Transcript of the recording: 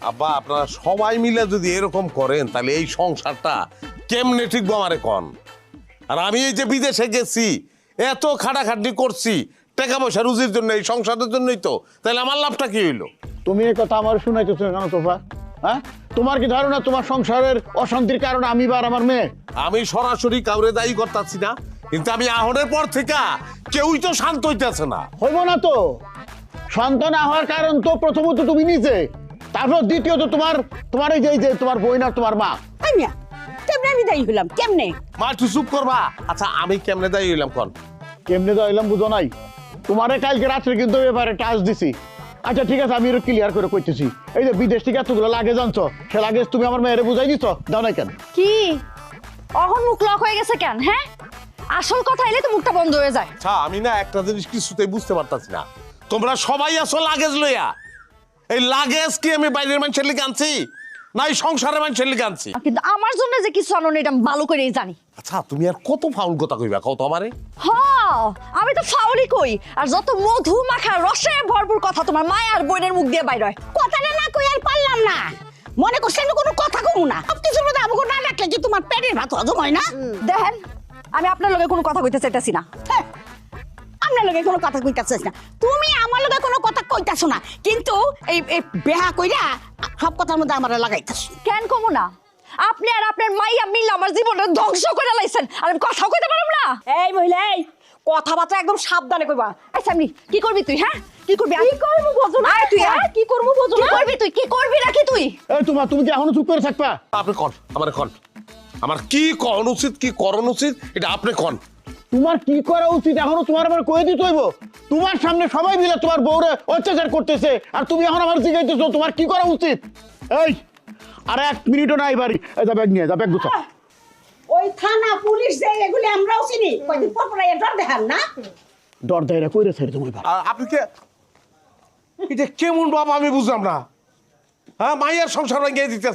আব্বা আপনারা সবাই মিলে যদি এরকম করেন তাহলে এই সংসারটা কেমনে ঠিকবো আমারে কন। আর আমি এই যে বিদেশে গেছি, এত খাটাখাটনি করছি টাকা পয়সা রুজির জন্য, এই সংসারের জন্যই তো, তাহলে আমার লাভটা কি হইলো? তুমি এই কথা আমার শুনাইতেছো কেন তোফা? হ্যাঁ, তোমার কি ধারণা তোমার সংসারের অশান্তির কারণ আমি বা আর আমার মেয়ে? আমি সরাসরি কাউরে দায়ী করতেছি না, কিন্তু আমি আহনের পর থেকে কেউই তো শান্ত হইতেছে না। হইব না তো, সন্তান না হওয়ার কারণ তো প্রথমত তুমি নিজে, তারপর দ্বিতীয়ত তোমার এই যে তোমার বোন আর তোমার মা। আমিয়া কেমনে আমি দায়ী হইলাম কেমনে? মা একটু চুপ করবা। আচ্ছা আমি কেমনে দায়ী হইলাম কন? কেমনে দাইলাম বুঝো নাই? তোমারে কালকে রাত্রে কিন্তু এবারে টাচ দিছি। আচ্ছা ঠিক আছে, আমি ক্লিয়ার করে কইতেছি। এই যে বিদেশ থেকে এতগুলো লাগেজ আনছো, সে লাগেজ তুমি আমার মেয়েরে বুঝাই দিছো, দাও নাই কেন? কি অহন মুখ লক হয়ে গেছে কেন? হ্যাঁ, আসল কথা এলে তো মুখটা বন্ধ হয়ে যায়। আচ্ছা আমি না একটা জিনিস কিছুতেই বুঝতে পারতাছি না, তোমরা সবাই আছো লাগেজ লইয়া। এই লাগেজ কি আমি বাইরের মানুষের লিগে আনছি না এই সংসারের মানুষের লিগে আনছি? কিন্তু আমার জন্য যে কিছু আনো না এটা আমি ভালো করেই জানি। আচ্ছা তুমি আর কত ফাউল কথা কইবা কত আমারে? হ্যাঁ, আমি তো ফাউলি কই, আর যত মধু মাখা রসে ভরপুর কথা তোমার মায়ের আর বোনের মুখ দিয়ে বাইর হয়। কথাটা না কই আর পারলাম না, মনে করছি আমি কোনো কথা কমু না। সব কিছুর মধ্যে আমাকে না রাখলে কি তোমার পেটের ভাত হজম হয় না? দেখেন, আমি আপনার লগে কোনো কথা কইতে চাইতেছি না। হ্যাঁ, আপনার লগে কোনো কথা কইতাছিস না, তুমি আমার লগে কোনো কথা কইতাছো না, কিন্তু এই বেহা কইরা সব কথার মধ্যে আমারে লাগাইতাছো। কেন কমু না? আপনি আর আপনার মাইয়া মিল আমার জীবনটা ধ্বংস করে লাইছেন, আর আমি কথা কইতে পারলাম না। এই মহিলা, এই কথাবার্তা একদম সাবধানে কইবা। আচ্ছা আমি কি করবি তুই? হ্যাঁ কি করবি? কি করবো বোঝো না তুই? কি করবো বোঝো না? করবি তুই? কি করবি নাকি তুই? এই তুমি কি এখনো চুপ করে থাকবা? আপনি কন, আমারে কন, আমার কি করণ উচিত কি করণ উচিত এটা আপনি কন। তোমার কি করা উচিত এখনো তোমার আমার কয়ে দিতে হইব? তোমার সামনে সবাই মিলে তোমার বউরে অত্যাচার করতেছে, আর তুমি এখন আমার জিজ্ঞাসা তোমার কি করা উচিত? এই আর 1 মিনিটও নাই বাড়ি, এই যা ব্যাগ নিয়ে যা, ব্যাগ গুছা। ওই থানা পুলিশ যে এগুলি আমরাও চিনি, কয়দিন পর পর ডর দেখান না। ডর দায়রা কইরে ছেড়ে তুমি। আপনি কে? এটা কেমন বাবা আমি বুঝলাম না। হ্যাঁ মাইয়ার সংসার ভেঙে দিতেছে।